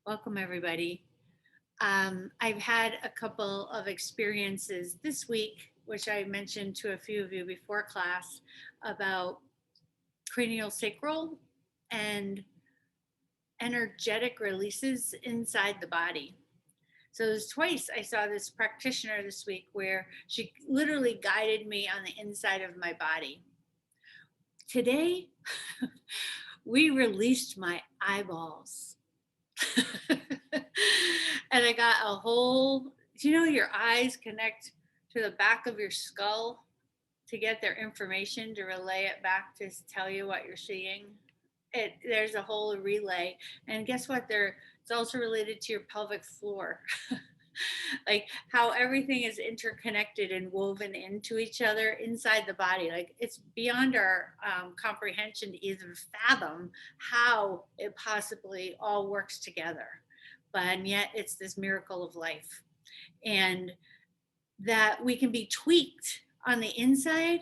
Welcome, everybody. I've had a couple of experiences this week, which I mentioned to a few of you before class about cranial sacral and energetic releases inside the body. So there's twice I saw this practitioner this week where she literally guided me on the inside of my body. Today, we released my eyeballs. And I got a whole, your eyes connect to the back of your skull to get their information to relay it back to tell you what you're seeing. There's a whole relay. And guess what? It's also related to your pelvic floor. Like how everything is interconnected and woven into each other inside the body. Like it's beyond our comprehension to even fathom how it possibly all works together. But yet it's this miracle of life. And that we can be tweaked on the inside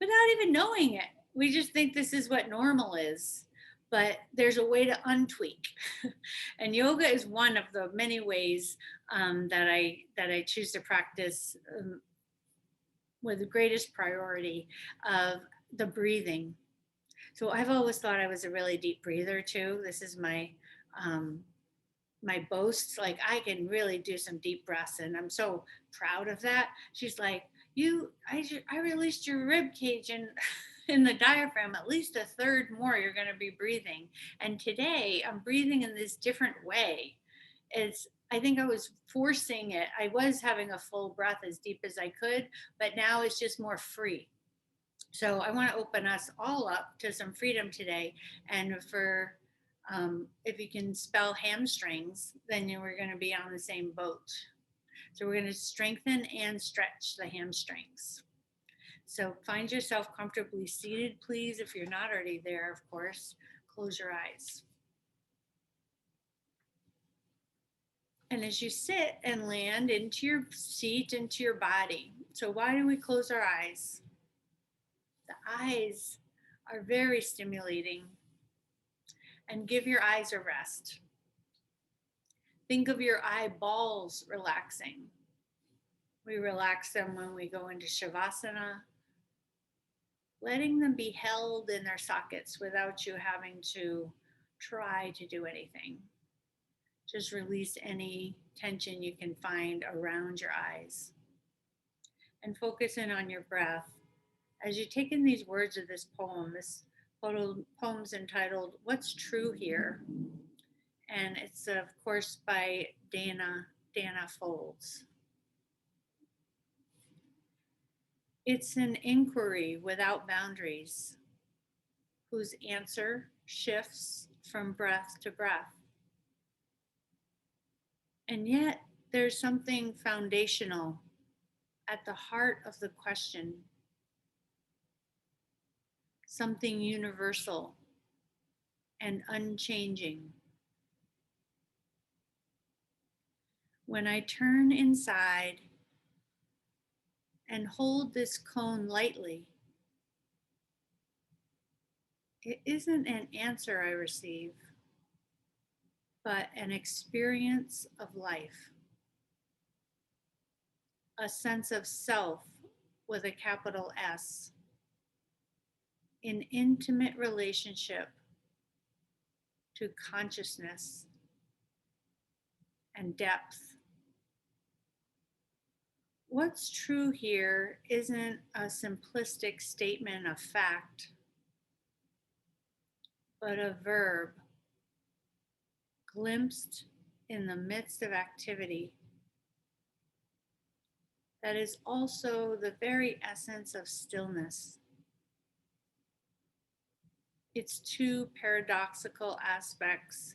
without even knowing it. We just think this is what normal is, but there's a way to untweak. And yoga is one of the many ways that I choose to practice with the greatest priority of the breathing. So I've always thought I was a really deep breather too. This is um, my boast. Like I can really do some deep breaths, and I'm so proud of that. She's like, I released your rib cage and in the diaphragm at least a third more you're going to be breathing. And today I'm breathing in this different way. I think I was forcing it. I was having a full breath as deep as I could, but now it's just more free. So I want to open us all up to some freedom today. And if you can spell hamstrings, then we're going to be on the same boat. So we're going to strengthen and stretch the hamstrings. So find yourself comfortably seated, please. If you're not already there, of course, close your eyes. And as you sit and land into your seat, into your body. So why do we close our eyes? The eyes are very stimulating. And give your eyes a rest. Think of your eyeballs relaxing. We relax them when we go into Shavasana, letting them be held in their sockets without you having to try to do anything. Just release any tension you can find around your eyes. And focus in on your breath. As you take in these words of this poem's entitled, What's True Here? And it's, of course, by Dana Folds. It's an inquiry without boundaries, whose answer shifts from breath to breath. And yet, there's something foundational at the heart of the question, something universal and unchanging. When I turn inside and hold this cone lightly, it isn't an answer I receive, but an experience of life, a sense of self with a capital S, in intimate relationship to consciousness and depth. What's true here isn't a simplistic statement of fact, but a verb glimpsed in the midst of activity that is also the very essence of stillness. Its two paradoxical aspects,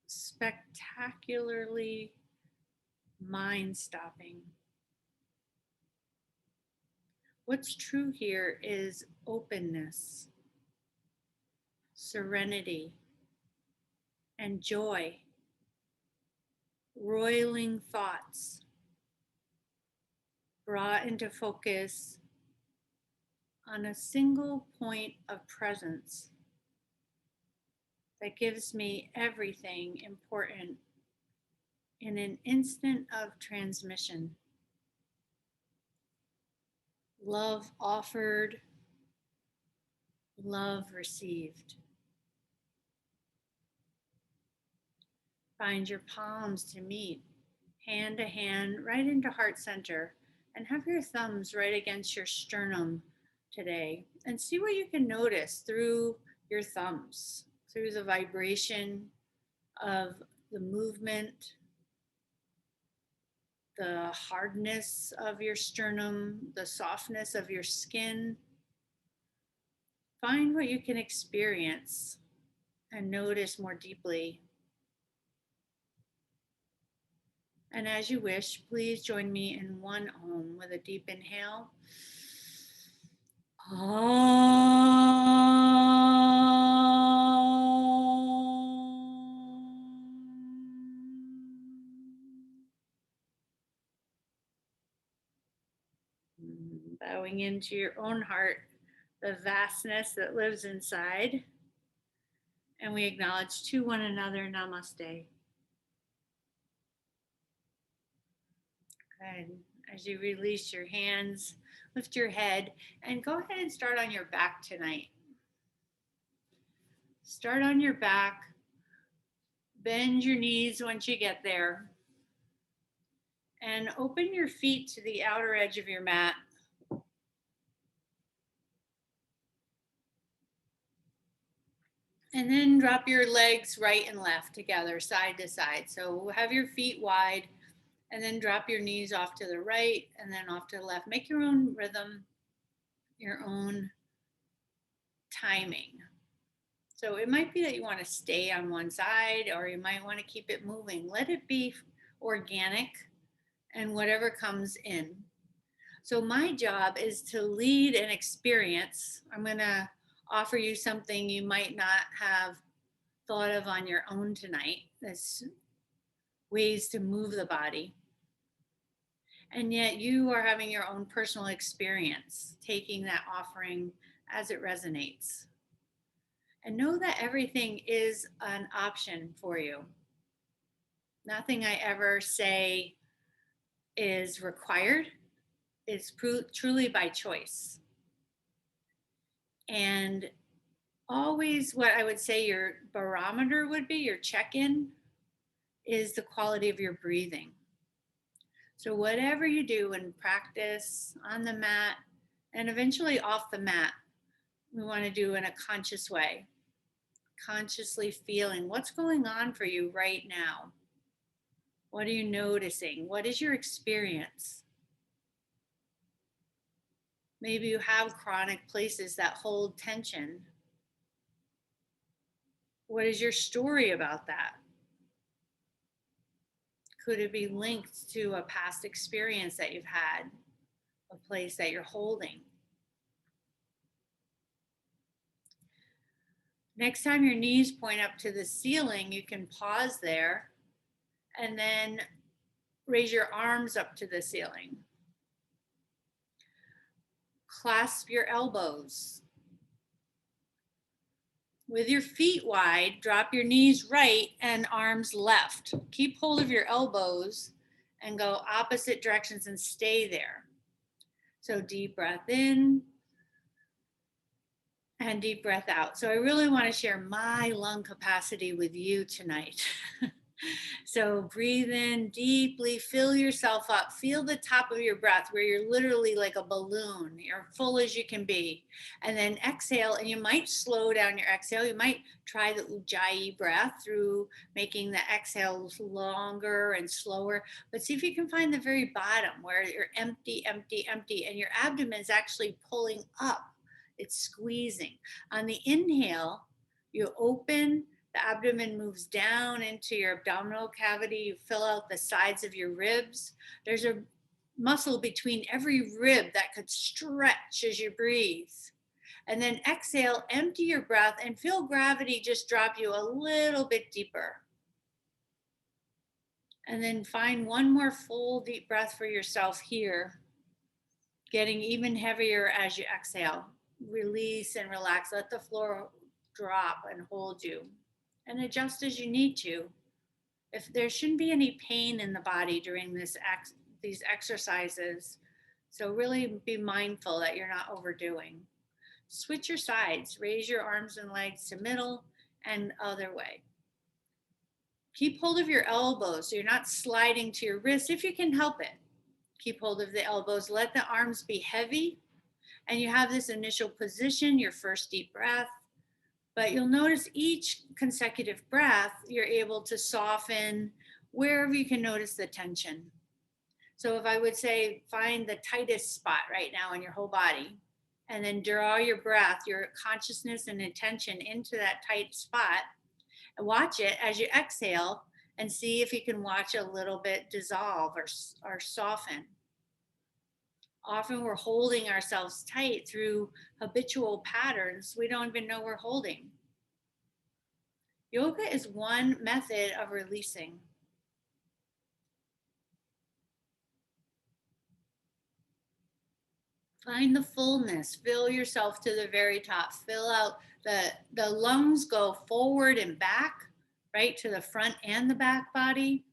spectacularly mind-stopping. What's true here is openness, serenity, and joy, roiling thoughts brought into focus on a single point of presence, that gives me everything important in an instant of transmission. Love offered, love received. Find your palms to meet, hand to hand, right into heart center, and have your thumbs right against your sternum today. And see what you can notice through your thumbs, through the vibration of the movement, the hardness of your sternum, the softness of your skin. Find what you can experience and notice more deeply. And as you wish, please join me in one Om with a deep inhale. Bowing into your own heart, the vastness that lives inside. And we acknowledge to one another, namaste. Good. As you release your hands, lift your head, and go ahead and start on your back tonight. Start on your back. Bend your knees once you get there. And open your feet to the outer edge of your mat. And then drop your legs right and left together, side to side. So have your feet wide, and then drop your knees off to the right and then off to the left. Make your own rhythm, your own timing. So it might be that you want to stay on one side, or you might want to keep it moving. Let it be organic and whatever comes in. So my job is to lead an experience. I'm going to offer you something you might not have thought of on your own tonight. There's ways to move the body. And yet you are having your own personal experience, taking that offering as it resonates. And know that everything is an option for you. Nothing I ever say is required. It's truly by choice. And always what I would say your barometer would be, your check-in, is the quality of your breathing. So whatever you do in practice, on the mat, and eventually off the mat, we want to do in a conscious way, consciously feeling what's going on for you right now. What are you noticing? What is your experience? Maybe you have chronic places that hold tension. What is your story about that? Could it be linked to a past experience that you've had, a place that you're holding? Next time your knees point up to the ceiling, you can pause there and then raise your arms up to the ceiling. Clasp your elbows. With your feet wide, drop your knees right and arms left. Keep hold of your elbows and go opposite directions and stay there. So deep breath in and deep breath out. So I really want to share my lung capacity with you tonight. So breathe in deeply, fill yourself up, feel the top of your breath where you're literally like a balloon, you're full as you can be. And then exhale, and you might slow down your exhale. You might try the Ujjayi breath through making the exhales longer and slower, but see if you can find the very bottom where you're empty, empty, empty, and your abdomen is actually pulling up. It's squeezing. On the inhale, you open, the abdomen moves down into your abdominal cavity. You fill out the sides of your ribs. There's a muscle between every rib that could stretch as you breathe. And then exhale, empty your breath, and feel gravity just drop you a little bit deeper. And then find one more full deep breath for yourself here, getting even heavier as you exhale. Release and relax. Let the floor drop and hold you. and adjust as you need to. If there shouldn't be any pain in the body during these exercises, so really be mindful that you're not overdoing. Switch your sides, raise your arms and legs to middle and other way. Keep hold of your elbows so you're not sliding to your wrists if you can help it. Keep hold of the elbows, let the arms be heavy, and you have this initial position, your first deep breath. But you'll notice each consecutive breath, you're able to soften wherever you can notice the tension. So if I would say, find the tightest spot right now in your whole body, and then draw your breath, your consciousness and attention into that tight spot, and watch it as you exhale and see if you can watch a little bit dissolve or soften. Often we're holding ourselves tight through habitual patterns we don't even know we're holding. Yoga is one method of releasing. Find the fullness, fill yourself to the very top, fill out the lungs, go forward and back, right, to the front and the back body,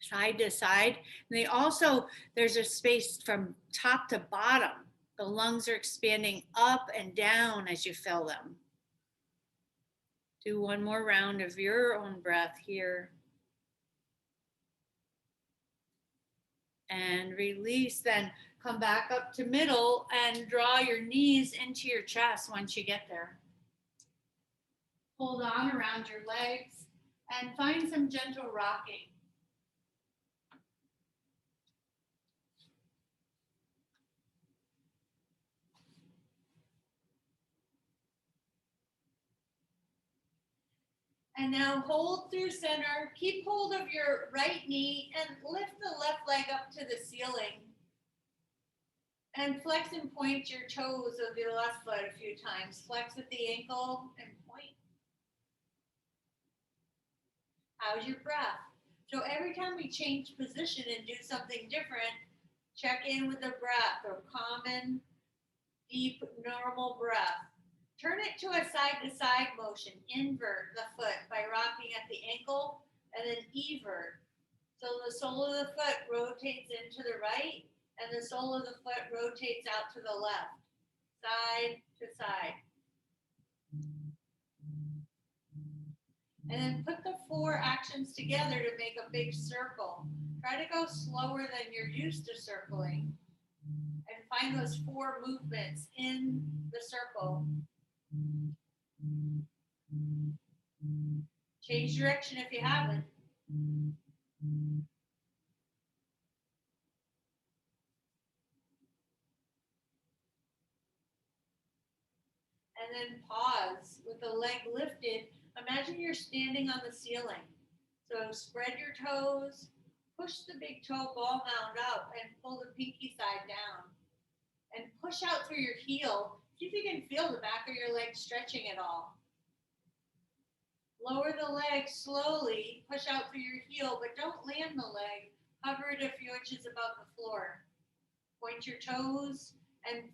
side to side. And they also, there's a space from top to bottom. The lungs are expanding up and down as you fill them. Do one more round of your own breath here. And release, then come back up to middle and draw your knees into your chest once you get there. Hold on around your legs and find some gentle rocking. And now hold through center. Keep hold of your right knee and lift the left leg up to the ceiling. And flex and point your toes of your left foot a few times. Flex at the ankle and point. How's your breath? So every time we change position and do something different, check in with the breath, or common, deep, normal breath. Turn it to a side-to-side motion. Invert the foot by rocking at the ankle, and then evert. So the sole of the foot rotates into the right, and the sole of the foot rotates out to the left, side to side. And then put the 4 actions together to make a big circle. Try to go slower than you're used to circling, and find those 4 movements in the circle. Change direction if you haven't. And then pause with the leg lifted. Imagine you're standing on the ceiling. So spread your toes, push the big toe ball mound up, and pull the pinky side down. And push out through your heel. See if you can feel the back of your leg stretching at all. Lower the leg slowly, push out through your heel, but don't land the leg. Hover it a few inches above the floor. Point your toes and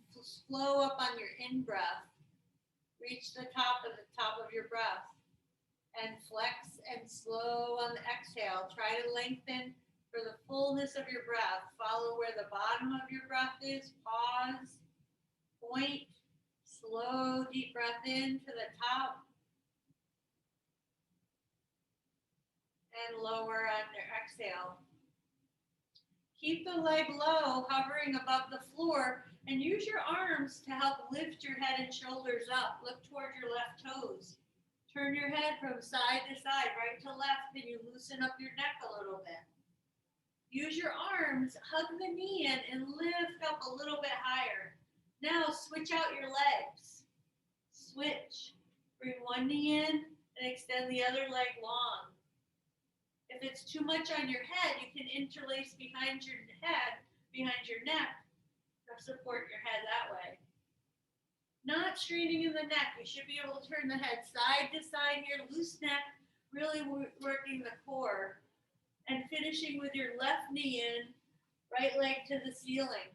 flow up on your in-breath. Reach the top of your breath. And flex and slow on the exhale. Try to lengthen for the fullness of your breath. Follow where the bottom of your breath is. Pause. Point. Slow, deep breath in to the top. And lower on your exhale. Keep the leg low, hovering above the floor, and use your arms to help lift your head and shoulders up. Look toward your left toes. Turn your head from side to side, right to left, and you loosen up your neck a little bit. Use your arms, hug the knee in, and lift up a little bit higher. Now switch out your legs. Switch. Bring one knee in and extend the other leg long. If it's too much on your head, you can interlace behind your head, behind your neck, to support your head that way. Not straining in the neck. You should be able to turn the head side to side here, loose neck, really working the core. And finishing with your left knee in, right leg to the ceiling.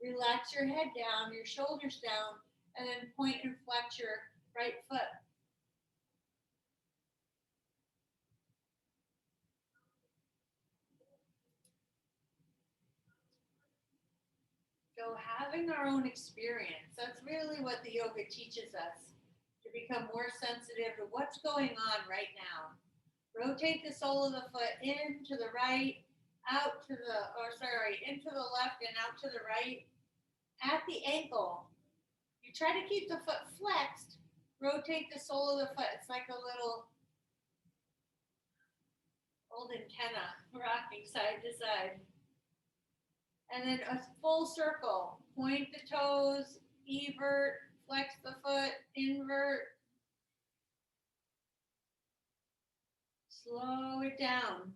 Relax your head down, your shoulders down, and then point and flex your right foot. So having our own experience, that's really what the yoga teaches us, to become more sensitive to what's going on right now. Rotate the sole of the foot in to the right, into the left and out to the right. At the ankle, you try to keep the foot flexed. Rotate the sole of the foot. It's like a little old antenna rocking side to side. And then a full circle. Point the toes, evert, flex the foot, invert. Slow it down.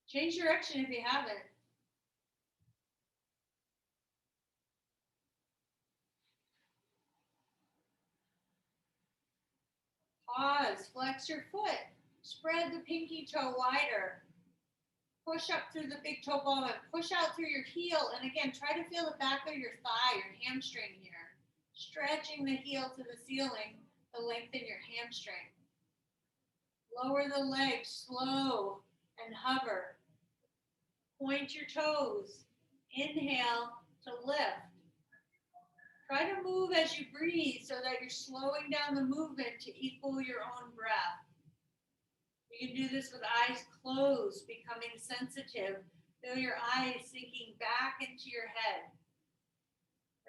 Change direction if you haven't. Pause, flex your foot. Spread the pinky toe wider. Push up through the big toe ball and push out through your heel. And again, try to feel the back of your thigh, your hamstring here. Stretching the heel to the ceiling to lengthen your hamstring. Lower the legs, slow and hover. Point your toes. Inhale to lift. Try to move as you breathe so that you're slowing down the movement to equal your own breath. You can do this with eyes closed, becoming sensitive. Feel your eyes sinking back into your head.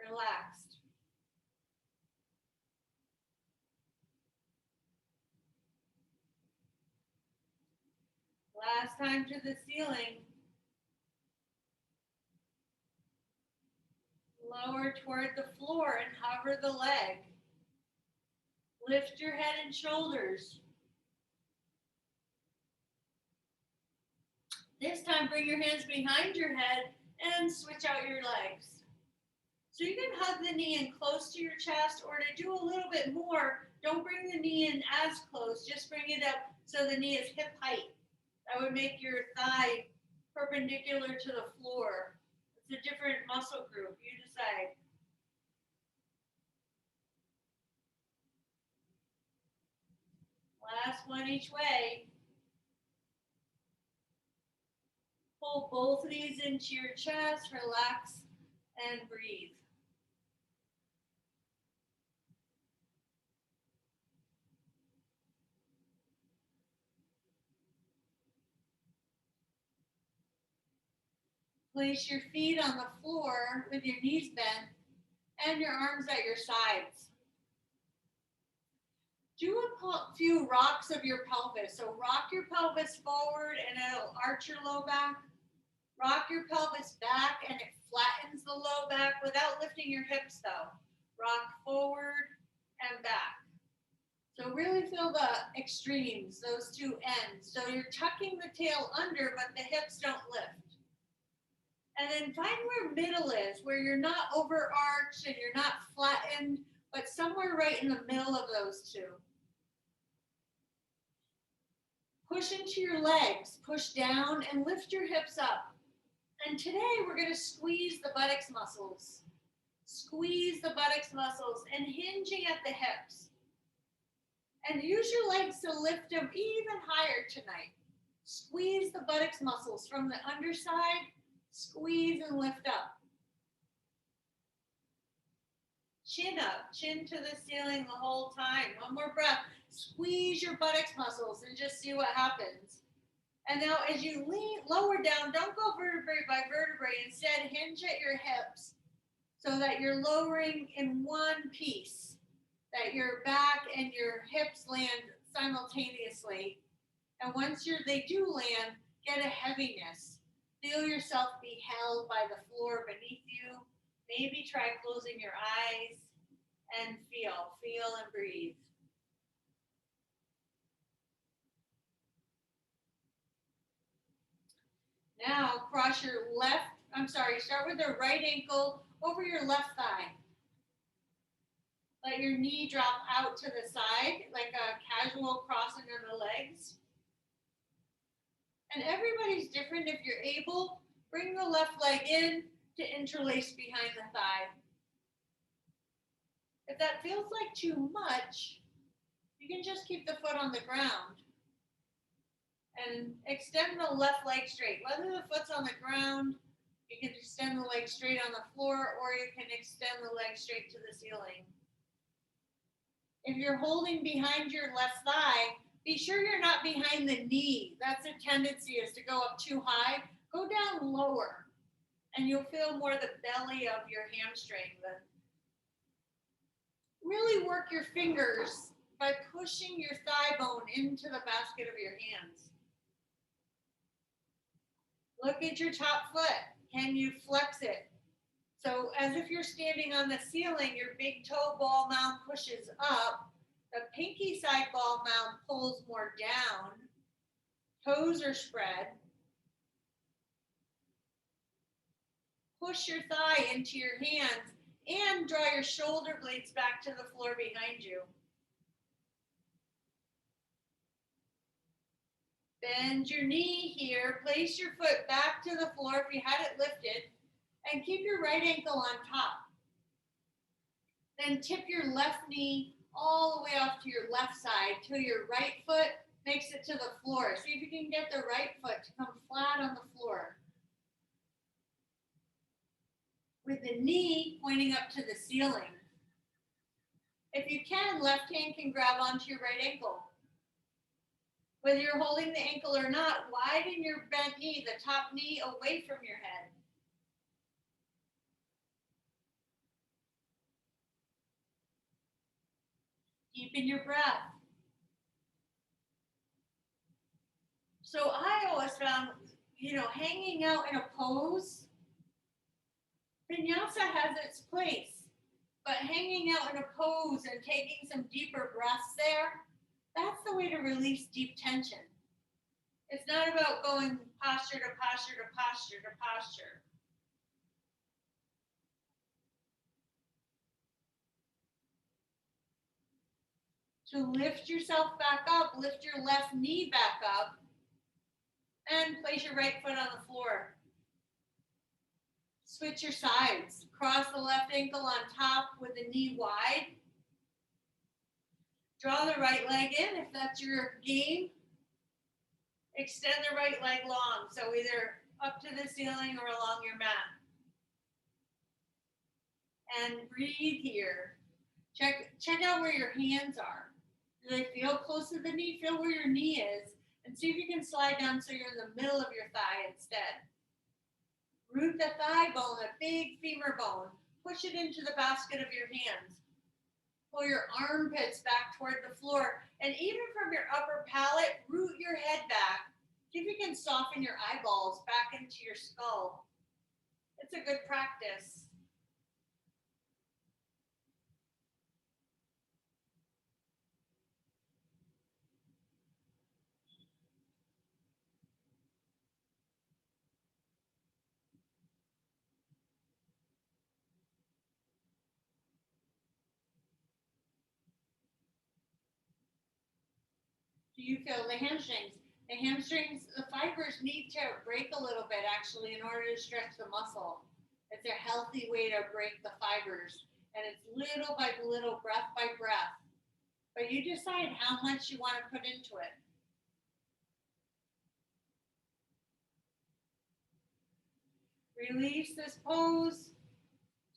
Relaxed. Last time to the ceiling. Lower toward the floor and hover the leg. Lift your head and shoulders. This time, bring your hands behind your head and switch out your legs. So you can hug the knee in close to your chest, or to do a little bit more, don't bring the knee in as close, just bring it up so the knee is hip height. That would make your thigh perpendicular to the floor. It's a different muscle group, you decide. Last one each way. Pull both knees into your chest, relax, and breathe. Place your feet on the floor with your knees bent and your arms at your sides. Do a few rocks of your pelvis. So rock your pelvis forward and it'll arch your low back. Rock your pelvis back and it flattens the low back without lifting your hips though. Rock forward and back. So really feel the extremes, those two ends. So you're tucking the tail under, but the hips don't lift. And then find where middle is, where you're not overarched and you're not flattened, but somewhere right in the middle of those two. Push into your legs, push down and lift your hips up. And today we're going to squeeze the buttocks muscles. Squeeze the buttocks muscles and hinging at the hips. And use your legs to lift them even higher tonight. Squeeze the buttocks muscles from the underside. Squeeze and lift up. Chin up, chin to the ceiling the whole time. One more breath. Squeeze your buttocks muscles and just see what happens. And now as you lean lower down, don't go vertebrae by vertebrae. Instead, hinge at your hips so that you're lowering in one piece, that your back and your hips land simultaneously. And once they do land, get a heaviness. Feel yourself be held by the floor beneath you. Maybe try closing your eyes and feel and breathe. Now cross your start with the right ankle over your left thigh. Let your knee drop out to the side like a casual crossing of the legs. And everybody's different. If you're able, bring the left leg in to interlace behind the thigh. If that feels like too much, you can just keep the foot on the ground. And extend the left leg straight. Whether the foot's on the ground, you can extend the leg straight on the floor, or you can extend the leg straight to the ceiling. If you're holding behind your left thigh, be sure you're not behind the knee. That's a tendency, is to go up too high. Go down lower, and you'll feel more the belly of your hamstring. Really work your fingers by pushing your thigh bone into the basket of your hands. Look at your top foot. Can you flex it? So as if you're standing on the ceiling, your big toe ball mound pushes up. The pinky side ball mound pulls more down. Toes are spread. Push your thigh into your hands and draw your shoulder blades back to the floor behind you. Bend your knee here. Place your foot back to the floor if you had it lifted, and keep your right ankle on top. Then tip your left knee all the way off to your left side till your right foot makes it to the floor. See if you can get the right foot to come flat on the floor, with the knee pointing up to the ceiling. If you can, left hand can grab onto your right ankle. Whether you're holding the ankle or not, widen your bent knee, the top knee, away from your head. Deepen your breath. So I always found, hanging out in a pose, vinyasa has its place, but hanging out in a pose and taking some deeper breaths there, that's the way to release deep tension. It's not about going posture to posture to posture to posture. To lift yourself back up, lift your left knee back up, and place your right foot on the floor. Switch your sides. Cross the left ankle on top with the knee wide. Draw the right leg in if that's your game. Extend the right leg long, so either up to the ceiling or along your mat. And breathe here. Check out where your hands are. Do they feel close to the knee? Feel where your knee is, and see if you can slide down so you're in the middle of your thigh instead. Root the thigh bone, a big femur bone. Push it into the basket of your hands. Pull your armpits back toward the floor, and even from your upper palate, root your head back. See if you can soften your eyeballs back into your skull. It's a good practice. Do you feel the hamstrings? The hamstrings, the fibers need to break a little bit actually in order to stretch the muscle. It's a healthy way to break the fibers. And it's little by little, breath by breath. But you decide how much you want to put into it. Release this pose.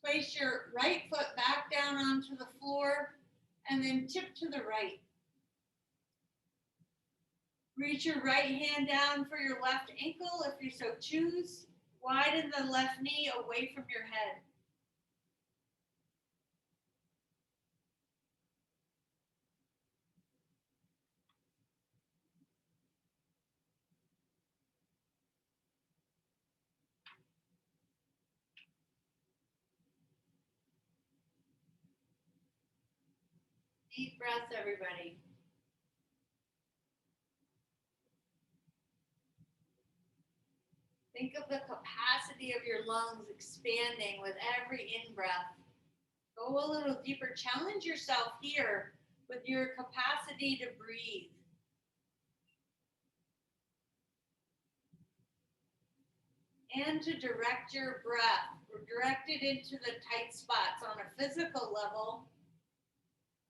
Place your right foot back down onto the floor and then tip to the right. Reach your right hand down for your left ankle if you so choose. Widen the left knee away from your head. Deep breaths, everybody. Think of the capacity of your lungs expanding with every in-breath. Go a little deeper. Challenge yourself here with your capacity to breathe. And to direct your breath, or direct it into the tight spots on a physical level.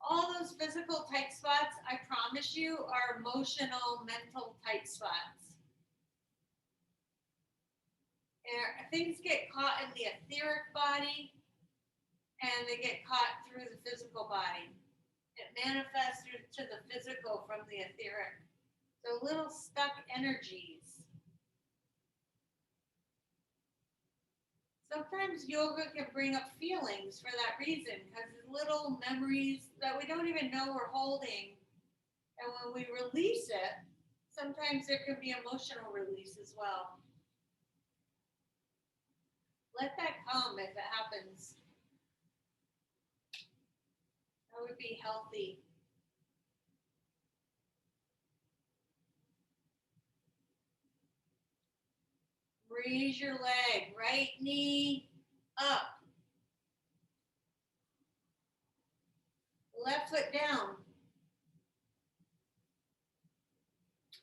All those physical tight spots, I promise you, are emotional, mental tight spots. And things get caught in the etheric body and they get caught through the physical body. It manifests to the physical from the etheric. So little stuck energies. Sometimes yoga can bring up feelings for that reason, because little memories that we don't even know we're holding. And when we release it, sometimes there can be emotional release as well. Let that come if it happens. That would be healthy. Raise your leg, right knee up. Left foot down.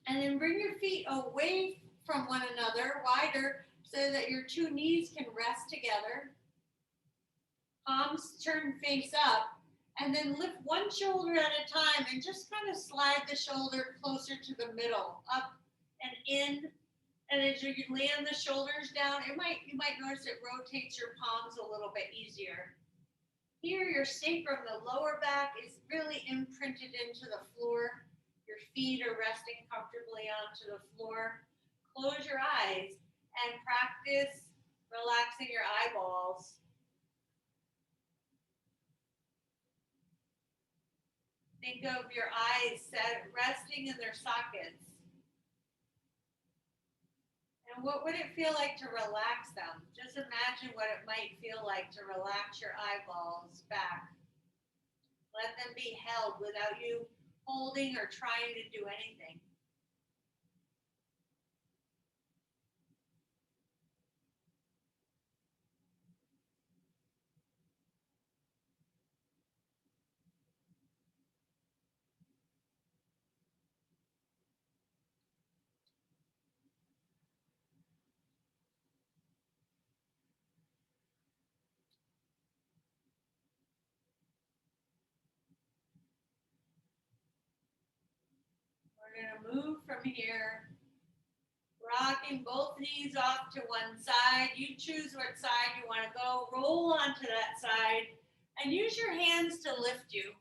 And then bring your feet away from one another, wider, so that your two knees can rest together. Palms turn face up. And then lift one shoulder at a time and just kind of slide the shoulder closer to the middle, up and in. And as you land the shoulders down, you might notice it rotates your palms a little bit easier. Here, your sacrum, the lower back, is really imprinted into the floor. Your feet are resting comfortably onto the floor. Close your eyes and practice relaxing your eyeballs. Think of your eyes resting in their sockets. And what would it feel like to relax them? Just imagine what it might feel like to relax your eyeballs back. Let them be held without you holding or trying to do anything. We're going to move from here, rocking both knees off to one side. You choose what side you want to go. Roll onto that side and use your hands to lift you.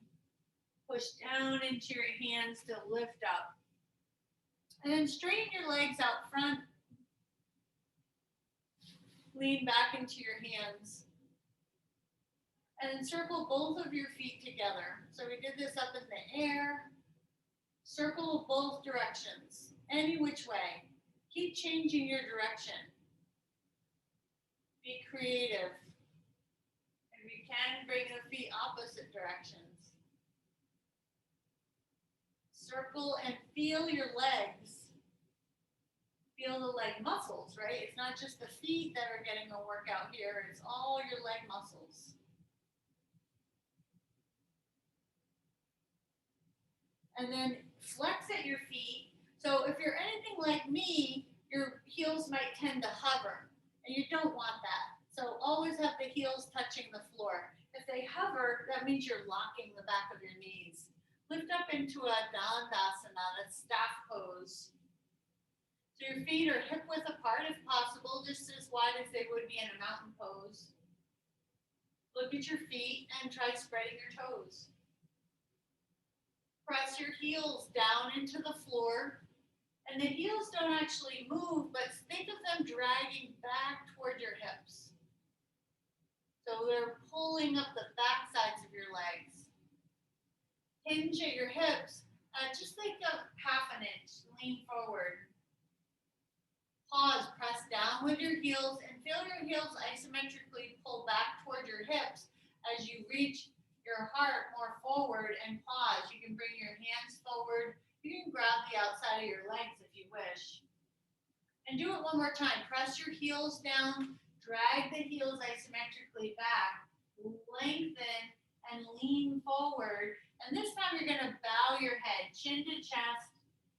Push down into your hands to lift up. And then straighten your legs out front. Lean back into your hands. And then circle both of your feet together. So we did this up in the air. Circle both directions, any which way. Keep changing your direction. Be creative. If you can, bring the feet opposite directions. Circle and feel your legs. Feel the leg muscles, right? It's not just the feet that are getting a workout here, it's all your leg muscles. And then flex at your feet. So if you're anything like me, your heels might tend to hover, and you don't want that. So always have the heels touching the floor. If they hover, that means you're locking the back of your knees. Lift up into a Dandasana, that's staff pose. So your feet are hip width apart if possible, just as wide as they would be in a mountain pose. Look at your feet and try spreading your toes. Press your heels down into the floor. And the heels don't actually move, but think of them dragging back toward your hips. So they're pulling up the back sides of your legs. Hinge at your hips, just like a half an inch, lean forward. Pause, press down with your heels, and feel your heels isometrically pull back toward your hips as you reach your heart more forward and pause. You can bring your hands forward. You can grab the outside of your legs if you wish. And do it one more time. Press your heels down, drag the heels isometrically back, lengthen and lean forward. And this time you're going to bow your head, chin to chest,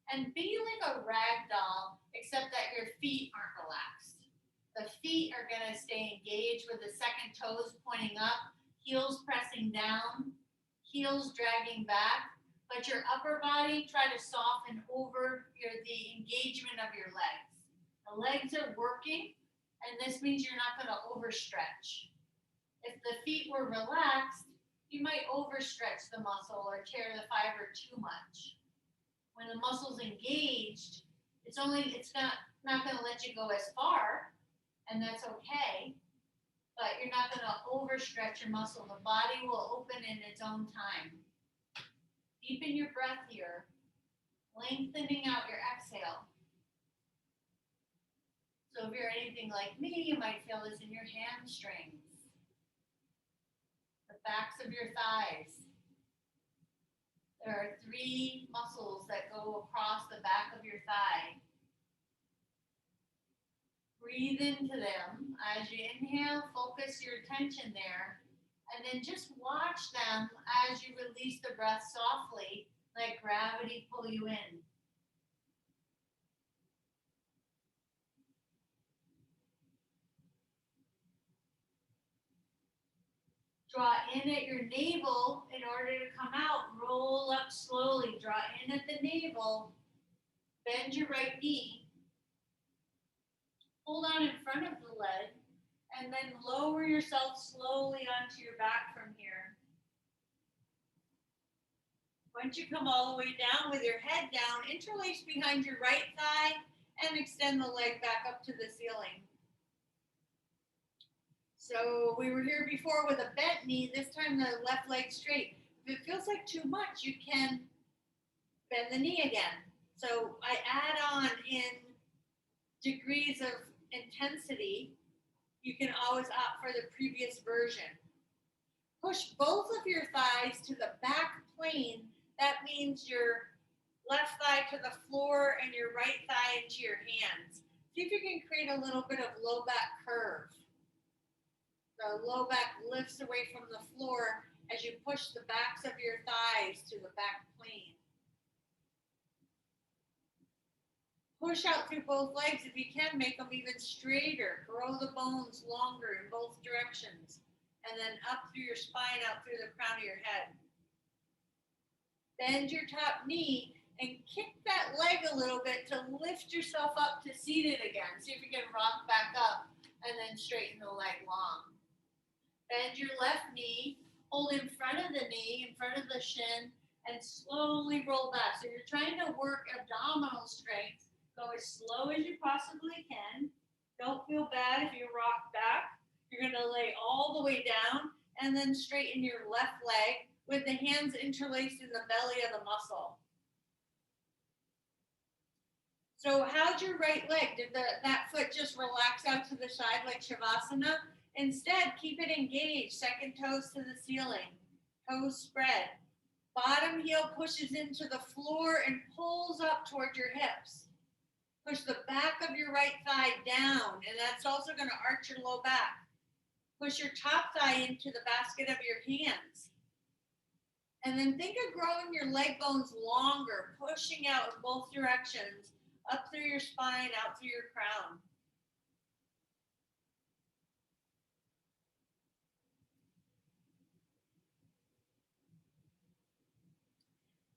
and be like a rag doll, except that your feet aren't relaxed. The feet are going to stay engaged with the second toes pointing up, heels pressing down, heels dragging back, but your upper body, try to soften over the engagement of your legs. The legs are working, and this means you're not going to overstretch. If the feet were relaxed, you might overstretch the muscle or tear the fiber too much. When the muscle's engaged, it's not going to let you go as far, and that's okay. But you're not going to overstretch your muscle. The body will open in its own time. Deepen your breath here, lengthening out your exhale. So if you're anything like me, you might feel this in your hamstrings, the backs of your thighs. There are 3 muscles that go across the back of your thigh. Breathe into them. As you inhale, focus your attention there. And then just watch them as you release the breath softly, let gravity pull you in. Draw in at your navel in order to come out. Roll up slowly. Draw in at the navel. Bend your right knee. Hold on in front of the leg. And then lower yourself slowly onto your back from here. Once you come all the way down with your head down, interlace behind your right thigh and extend the leg back up to the ceiling. So we were here before with a bent knee, this time the left leg straight. If it feels like too much, you can bend the knee again. So I add on in degrees of intensity. You can always opt for the previous version. Push both of your thighs to the back plane. That means your left thigh to the floor and your right thigh into your hands. See if you can create a little bit of low back curve. The low back lifts away from the floor as you push the backs of your thighs to the back plane. Push out through both legs if you can, make them even straighter. Grow the bones longer in both directions. And then up through your spine, out through the crown of your head. Bend your top knee and kick that leg a little bit to lift yourself up to seated again. See if you can rock back up and then straighten the leg long. Bend your left knee, hold in front of the knee, in front of the shin, and slowly roll back. So you're trying to work abdominal strength. Go as slow as you possibly can. Don't feel bad if you rock back. You're going to lay all the way down and then straighten your left leg with the hands interlaced in the belly of the muscle. So how'd your right leg? Did that foot just relax out to the side like Shavasana? Instead, keep it engaged. Second toes to the ceiling. Toes spread. Bottom heel pushes into the floor and pulls up toward your hips. Push the back of your right thigh down, and that's also going to arch your low back. Push your top thigh into the basket of your hands. And then think of growing your leg bones longer, pushing out in both directions, up through your spine, out through your crown.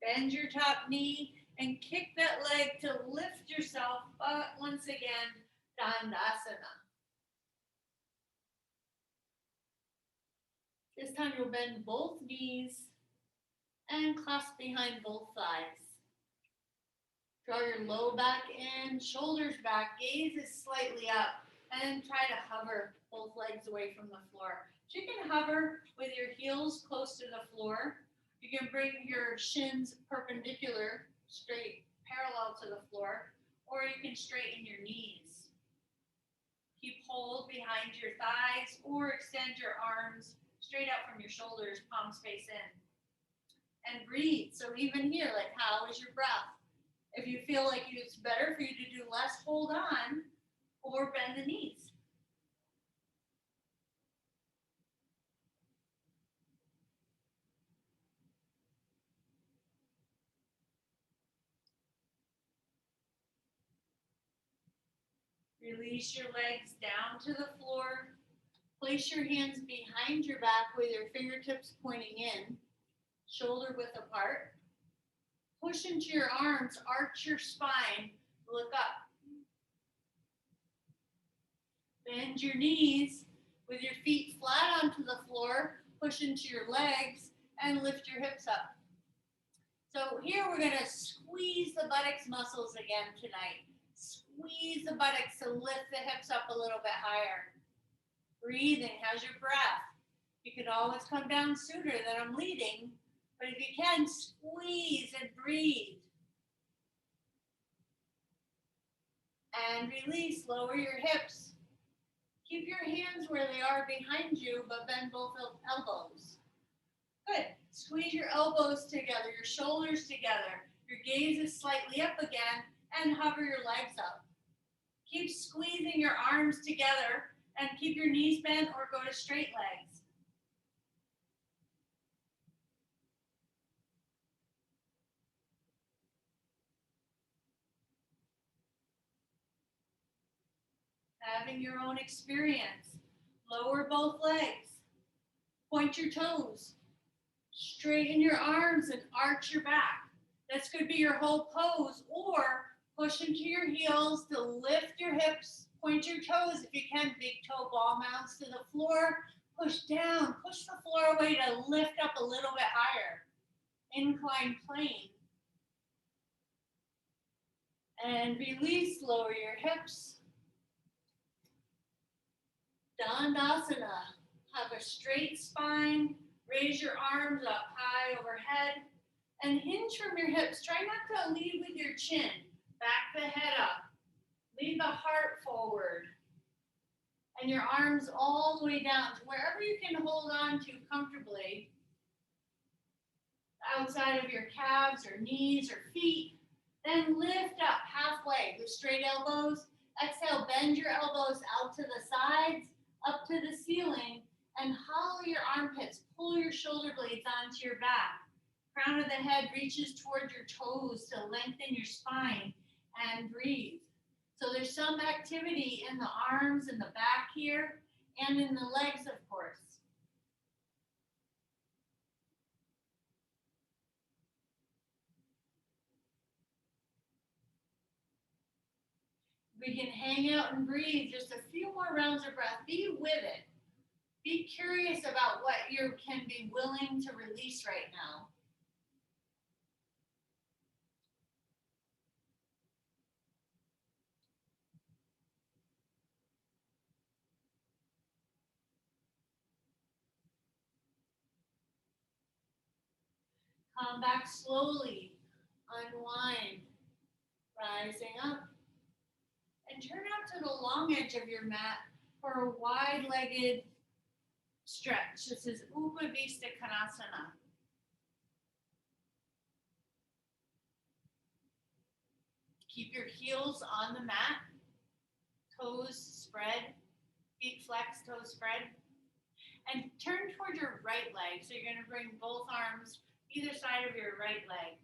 Bend your top knee and kick that leg to lift yourself up once again, Dandasana. This time you'll bend both knees and clasp behind both thighs. Draw your low back in, shoulders back, gaze is slightly up, and try to hover both legs away from the floor. So you can hover with your heels close to the floor. You can bring your shins perpendicular, straight, parallel to the floor, or you can straighten your knees. Keep hold behind your thighs or extend your arms straight out from your shoulders, palms face in. And breathe. So even here, like, how is your breath? If you feel like it's better for you to do less, hold on or bend the knees. Release your legs down to the floor. Place your hands behind your back with your fingertips pointing in. shoulder width apart. Push into your arms, arch your spine, look up. Bend your knees with your feet flat onto the floor, push into your legs, and lift your hips up. So here we're going to squeeze the buttocks muscles again tonight. Squeeze the buttocks to lift the hips up a little bit higher. Breathing, how's your breath? You can always come down sooner than I'm leading, but if you can, squeeze and breathe. And release, lower your hips. Keep your hands where they are behind you, but bend both elbows. Good. Squeeze your elbows together, your shoulders together. Your gaze is slightly up again, and hover your legs up. Keep squeezing your arms together, and keep your knees bent or go to straight legs. Having your own experience. Lower both legs. Point your toes. Straighten your arms and arch your back. This could be your whole pose, or push into your heels to lift your hips. Point your toes if you can. Big toe ball mounts to the floor. Push down. Push the floor away to lift up a little bit higher. Incline plane. And release. Lower your hips. Dandasana. Have a straight spine. Raise your arms up high overhead. And hinge from your hips. Try not to lead with your chin. Back the head up. Lead the heart forward. And your arms all the way down to wherever you can hold on to comfortably. Outside of your calves or knees or feet. Then lift up halfway with straight elbows. Exhale, bend your elbows out to the sides, up to the ceiling, and hollow your armpits. Pull your shoulder blades onto your back. Crown of the head reaches toward your toes to lengthen your spine, and breathe. So there's some activity in the arms and the back here, and in the legs, of course. We can hang out and breathe just a few more rounds of breath. Be with it. Be curious about what you can be willing to release right now. Come back slowly. Unwind. Rising up. And turn out to the long edge of your mat for a wide-legged stretch. This is Upavista Konasana. Keep your heels on the mat. Toes spread. Feet flex, toes spread. And turn toward your right leg. So you're going to bring both arms either side of your right leg.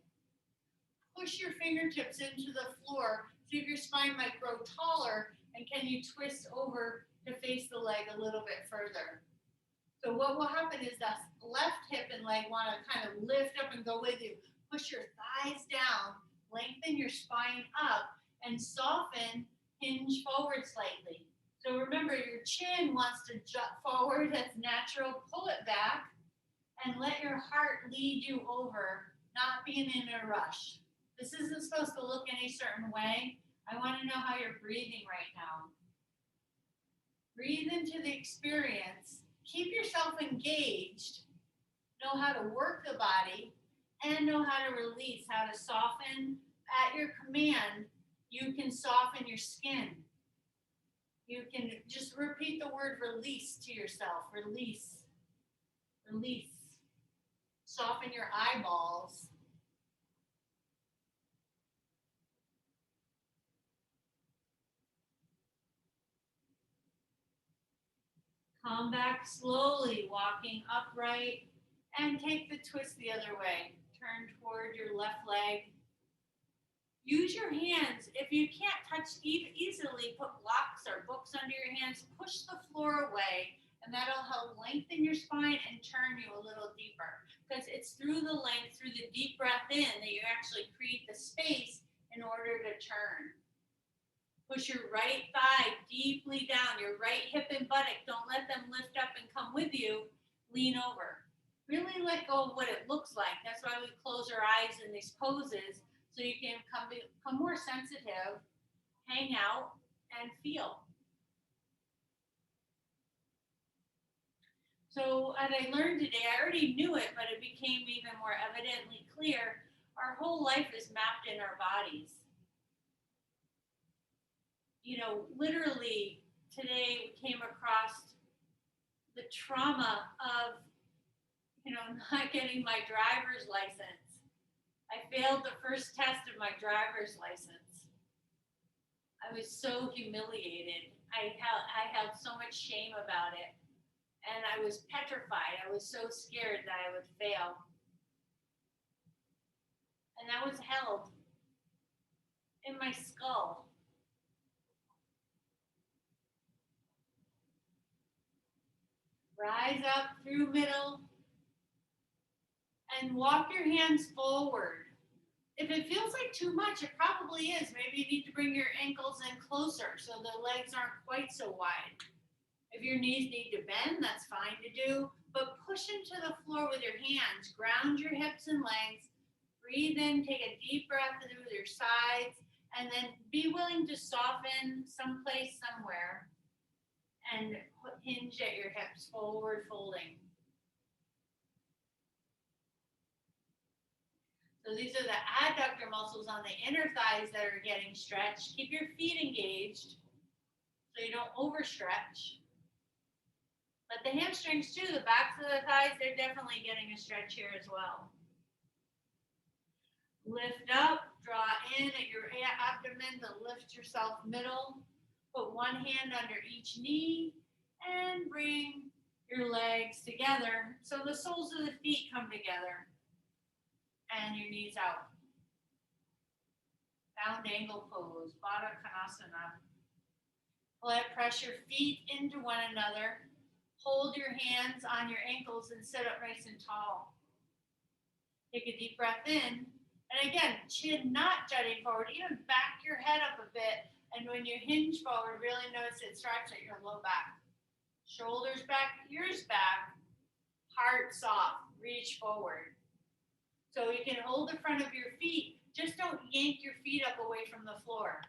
Push your fingertips into the floor. See if your spine might grow taller, and can you twist over to face the leg a little bit further. So what will happen is that left hip and leg want to kind of lift up and go with you. Push your thighs down, lengthen your spine up, and soften, hinge forward slightly. So remember, your chin wants to jut forward, that's natural. Pull it back, and let your heart lead you over, not being in a rush. This isn't supposed to look any certain way. I want to know how you're breathing right now. Breathe into the experience. Keep yourself engaged. Know how to work the body and know how to release, how to soften. At your command, you can soften your skin. You can just repeat the word release to yourself. Release. Release. Soften your eyeballs. Come back slowly, walking upright, and take the twist the other way. Turn toward your left leg. Use your hands. If you can't touch easily, put blocks or books under your hands. Push the floor away, and that'll help lengthen your spine and turn you a little deeper. because it's through the length, through the deep breath in, that you actually create the space in order to turn. Push your right thigh deeply down, your right hip and buttock. Don't let them lift up and come with you. Lean over. Really let go of what it looks like. That's why we close our eyes in these poses, so you can become more sensitive, hang out, and feel. So, as I learned today, I already knew it, but it became even more evidently clear. Our whole life is mapped in our bodies. You know, literally today we came across the trauma of, not getting my driver's license. I failed the first test of my driver's license. I was so humiliated. I held so much shame about it. And I was petrified. I was so scared that I would fail. And that was held in my skull. Rise up through middle and walk your hands forward. If it feels like too much, it probably is. Maybe you need to bring your ankles in closer so the legs aren't quite so wide. If your knees need to bend, that's fine to do, but push into the floor with your hands. Ground your hips and legs. Breathe in, take a deep breath through your sides, and then be willing to soften someplace, somewhere, and hinge at your hips, forward folding. So these are the adductor muscles on the inner thighs that are getting stretched. Keep your feet engaged so you don't overstretch. But the hamstrings too, the backs of the thighs, they're definitely getting a stretch here as well. Lift up, draw in at your abdomen to lift yourself middle. Put one hand under each knee and bring your legs together so the soles of the feet come together and your knees out. Bound angle pose, Baddha Konasana. Press your feet into one another. Hold your hands on your ankles and sit up nice and tall. Take a deep breath in. And again, chin not jutting forward. Even back your head up a bit. And when you hinge forward, really notice it starts at your low back. Shoulders back, ears back. Heart soft. Reach forward. So you can hold the front of your feet. Just don't yank your feet up away from the floor.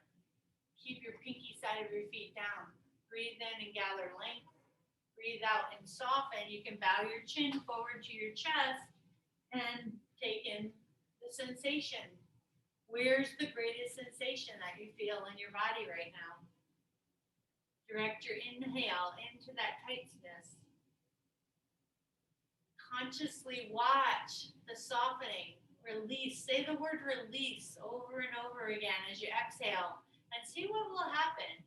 Keep your pinky side of your feet down. Breathe in and gather length. Breathe out and soften. You can bow your chin forward to your chest and take in the sensation. Where's the greatest sensation that you feel in your body right now? Direct your inhale into that tightness. Consciously watch the softening. Release. Say the word release over and over again as you exhale and see what will happen.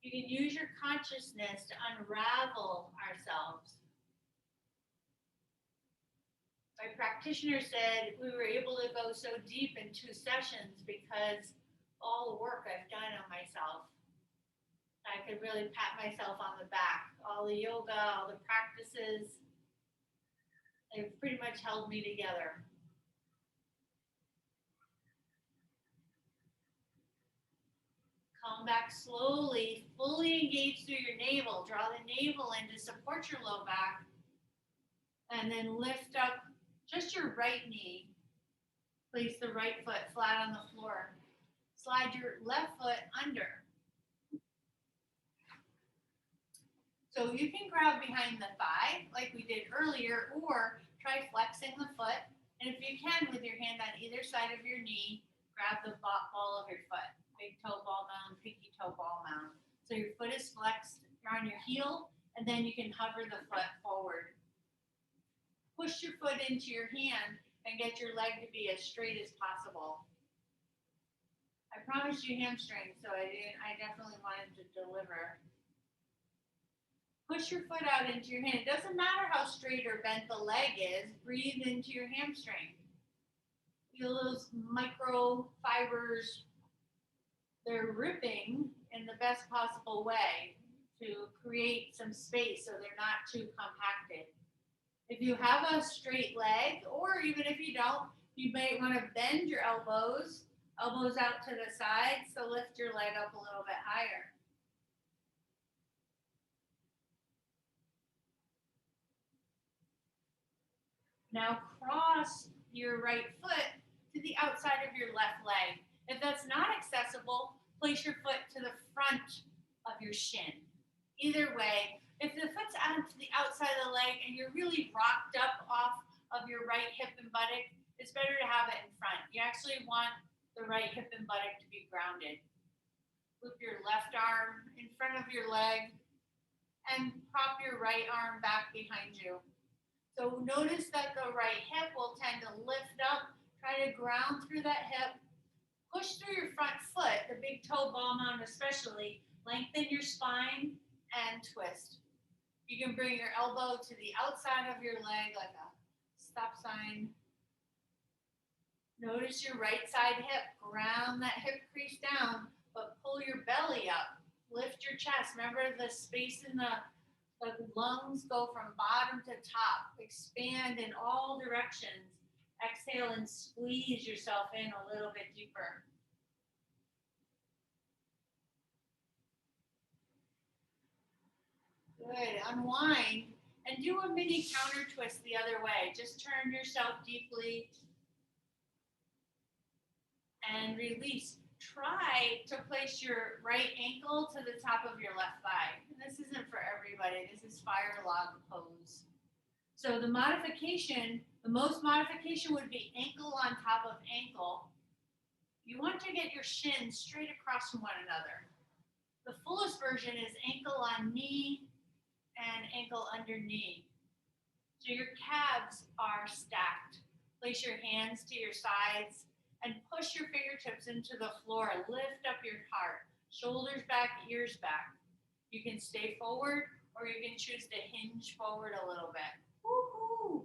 You can use your consciousness to unravel ourselves. My practitioner said we were able to go so deep in 2 sessions because all the work I've done on myself. I could really pat myself on the back. All the yoga, all the practices, they've pretty much held me together. Come back slowly, fully engage through your navel. Draw the navel in to support your low back. And then lift up just your right knee. Place the right foot flat on the floor. Slide your left foot under. So you can grab behind the thigh like we did earlier, or try flexing the foot. And if you can, with your hand on either side of your knee, grab the ball of your foot. Big toe ball mound, pinky toe ball mound. So your foot is flexed, you're on your heel, and then you can hover the foot forward. Push your foot into your hand and get your leg to be as straight as possible. I promised you hamstrings, so I definitely wanted to deliver. Push your foot out into your hand. It doesn't matter how straight or bent the leg is. Breathe into your hamstring. Feel those micro fibers. They're ripping in the best possible way to create some space so they're not too compacted. If you have a straight leg, or even if you don't, you may want to bend your elbows, elbows out to the sides, so lift your leg up a little bit higher. Now cross your right foot to the outside of your left leg. If that's not accessible, place your foot to the front of your shin. Either way, if the foot's out to the outside of the leg and you're really rocked up off of your right hip and buttock, it's better to have it in front. You actually want the right hip and buttock to be grounded. Loop your left arm in front of your leg and prop your right arm back behind you. So notice that the right hip will tend to lift up, try to ground through that hip, push through your front foot, the big toe ball mound especially, lengthen your spine and twist. You can bring your elbow to the outside of your leg like a stop sign. Notice your right side hip, ground that hip crease down, but pull your belly up. Lift your chest. Remember the space in the lungs go from bottom to top. Expand in all directions. Exhale and squeeze yourself in a little bit deeper. Good. Unwind and do a mini counter twist the other way. Just turn yourself deeply and release. Try to place your right ankle to the top of your left thigh. This isn't for everybody. This is fire log pose. So the most modification would be ankle on top of ankle. You want to get your shins straight across from one another. The fullest version is ankle on knee and ankle under knee. So your calves are stacked. Place your hands to your sides and push your fingertips into the floor. Lift up your heart. Shoulders back, ears back. You can stay forward or you can choose to hinge forward a little bit. Woo-hoo.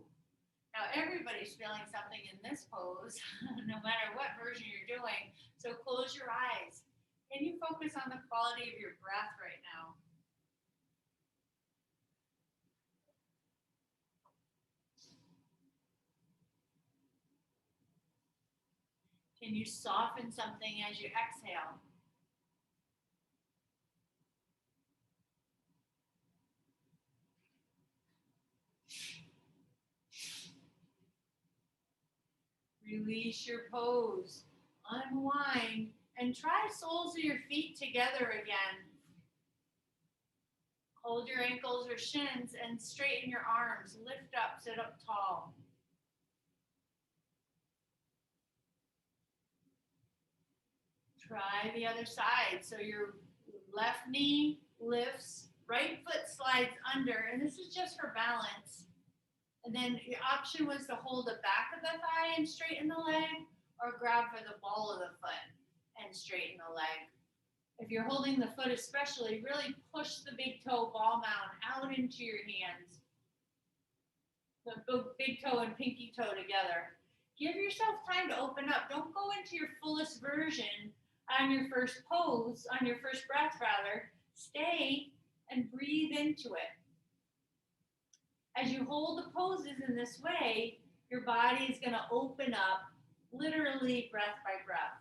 Now everybody's feeling something in this pose, no matter what version you're doing. So close your eyes. Can you focus on the quality of your breath right now? Can you soften something as you exhale? Release your pose, unwind, and try soles of your feet together again. Hold your ankles or shins and straighten your arms. Lift up, sit up tall. Try the other side. So your left knee lifts, right foot slides under, and this is just for balance. And then the option was to hold the back of the thigh and straighten the leg, or grab for the ball of the foot and straighten the leg. If you're holding the foot especially, really push the big toe ball mound out into your hands. The big toe and pinky toe together. Give yourself time to open up. Don't go into your fullest version on your first pose, on your first breath rather. Stay and breathe into it. As you hold the poses in this way, your body is going to open up literally breath by breath.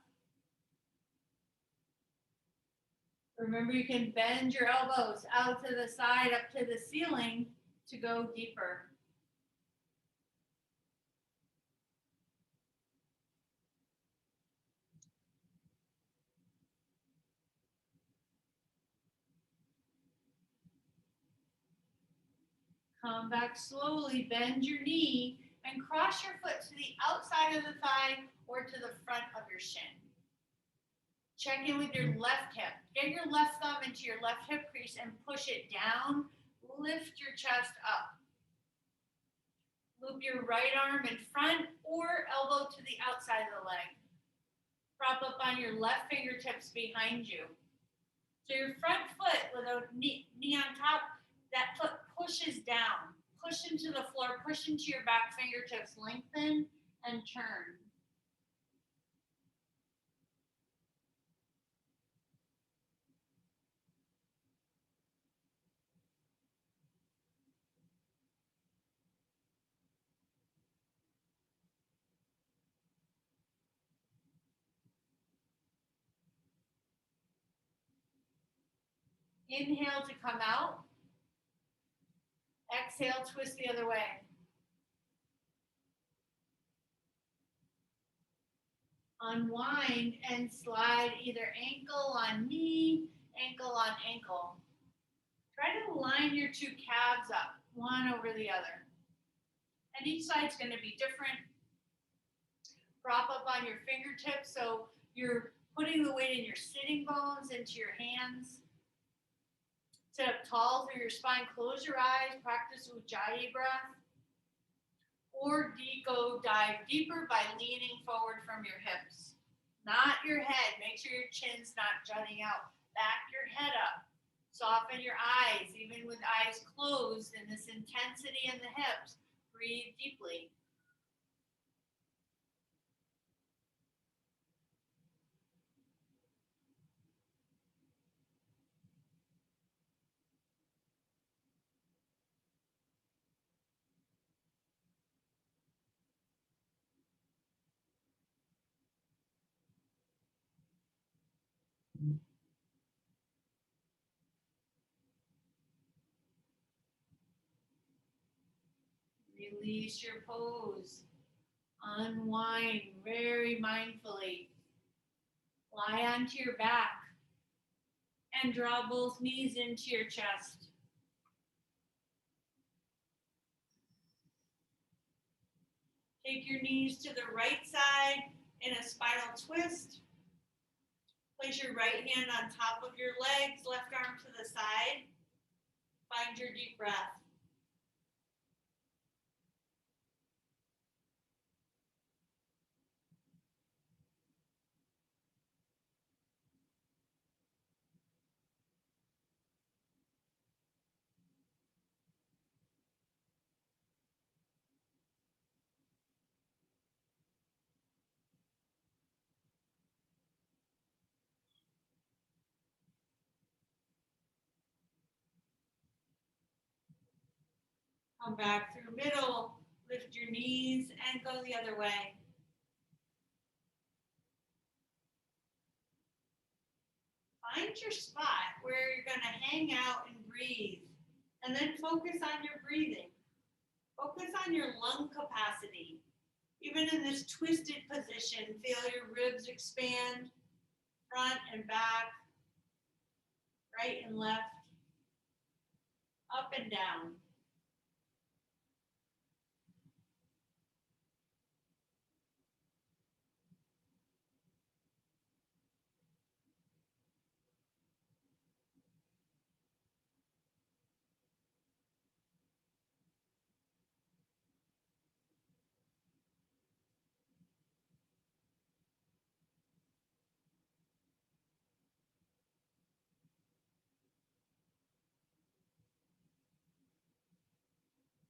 Remember, you can bend your elbows out to the side, up to the ceiling to go deeper. Come back slowly, bend your knee, and cross your foot to the outside of the thigh or to the front of your shin. Check in with your left hip. Get your left thumb into your left hip crease and push it down. Lift your chest up. Loop your right arm in front or elbow to the outside of the leg. Prop up on your left fingertips behind you. So your front foot with a knee on top, that foot pushes down. Push into the floor, push into your back fingertips, lengthen and turn. Inhale to come out. Exhale, twist the other way. Unwind and slide either ankle on knee, ankle on ankle. Try to line your two calves up, one over the other. And each side's going to be different. Prop up on your fingertips so you're putting the weight in your sitting bones into your hands. Sit up tall through your spine. Close your eyes. Practice Ujjayi breath. Or go dive deeper by leaning forward from your hips. Not your head. Make sure your chin's not jutting out. Back your head up. Soften your eyes, even with eyes closed in this intensity in the hips. Breathe deeply. Release your pose. Unwind very mindfully. Lie onto your back and draw both knees into your chest. Take your knees to the right side in a spinal twist. Place your right hand on top of your legs, left arm to the side. Find your deep breath. Come back through middle. Lift your knees and go the other way. Find your spot where you're going to hang out and breathe. And then focus on your breathing. Focus on your lung capacity. Even in this twisted position, feel your ribs expand, front and back, right and left, up and down.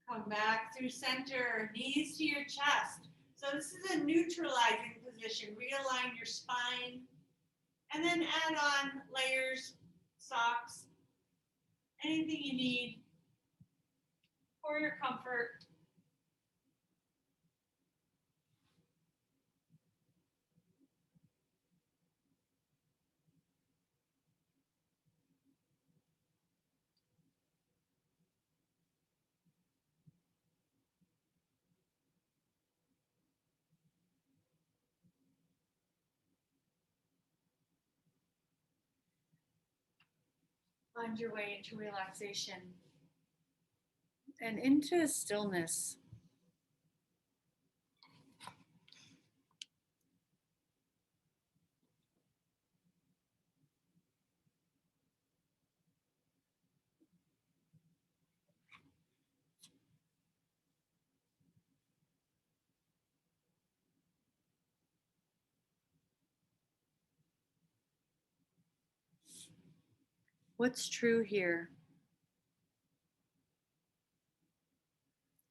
Come back through center, knees to your chest. So this is a neutralizing position. Realign your spine. And then add on layers, socks, anything you need for your comfort. Find your way into relaxation and into stillness. What's true here?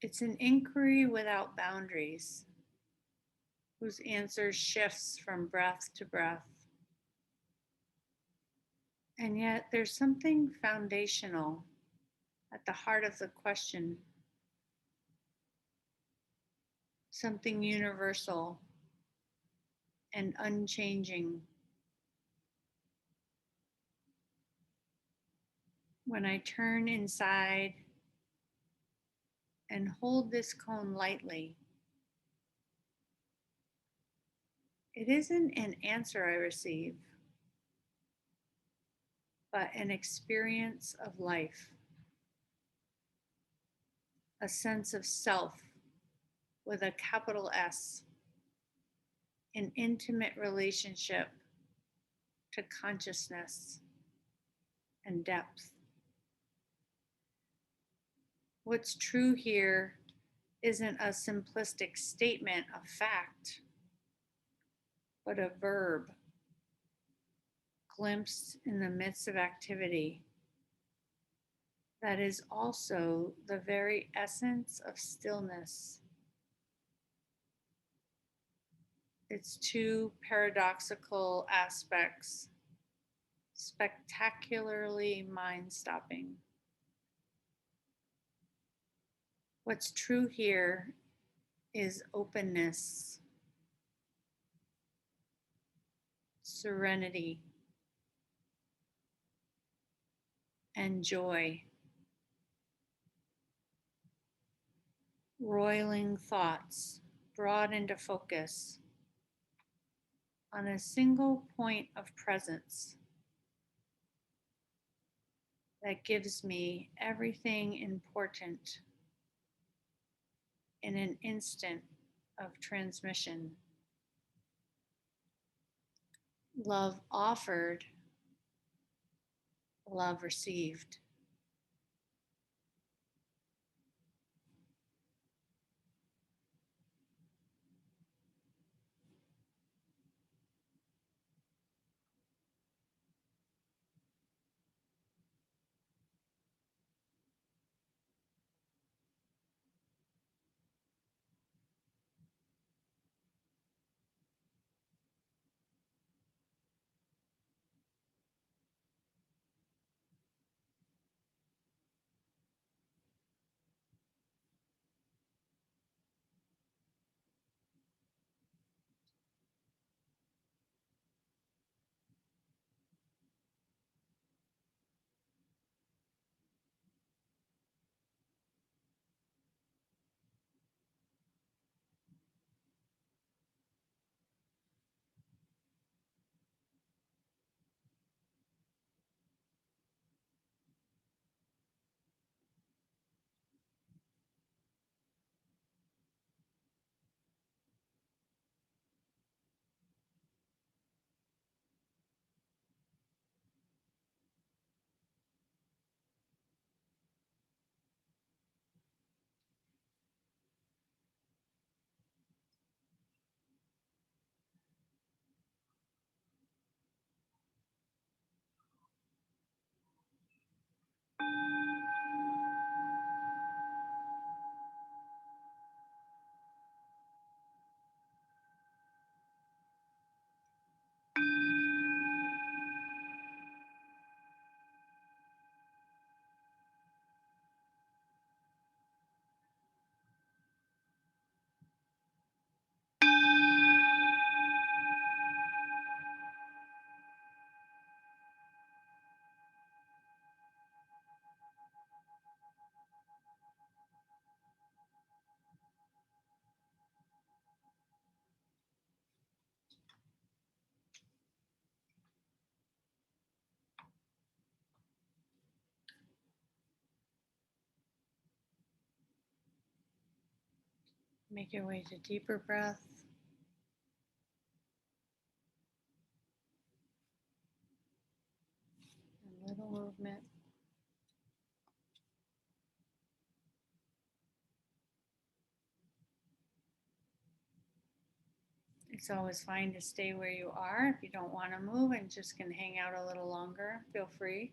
It's an inquiry without boundaries, whose answer shifts from breath to breath. And yet there's something foundational at the heart of the question, something universal and unchanging. When I turn inside and hold this cone lightly, it isn't an answer I receive, but an experience of life, a sense of self with a capital S, an intimate relationship to consciousness and depth. What's true here isn't a simplistic statement of fact, but a verb glimpsed in the midst of activity that is also the very essence of stillness. Its two paradoxical aspects, spectacularly mind stopping. What's true here is openness, serenity, and joy. Roiling thoughts brought into focus on a single point of presence that gives me everything important in an instant of transmission. Love offered, love received. Make your way to deeper breath. A little movement. It's always fine to stay where you are. If you don't want to move and just can hang out a little longer, feel free.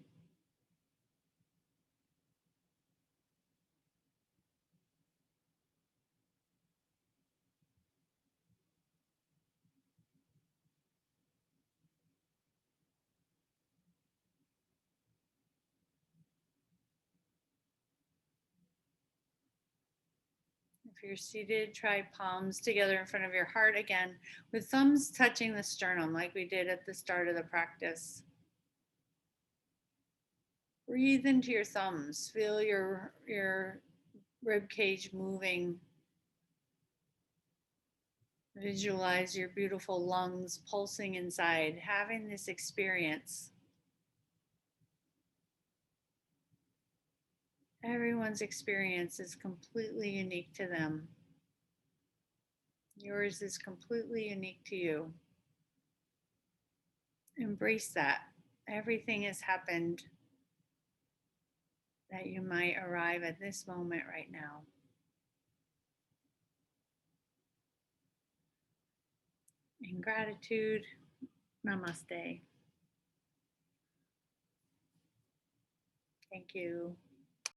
If you're seated, try palms together in front of your heart again, with thumbs touching the sternum like we did at the start of the practice. Breathe into your thumbs. Feel your rib cage moving. Visualize your beautiful lungs pulsing inside, having this experience. Everyone's experience is completely unique to them. Yours is completely unique to you. Embrace that. Everything has happened that you might arrive at this moment right now. In gratitude, namaste. Thank you.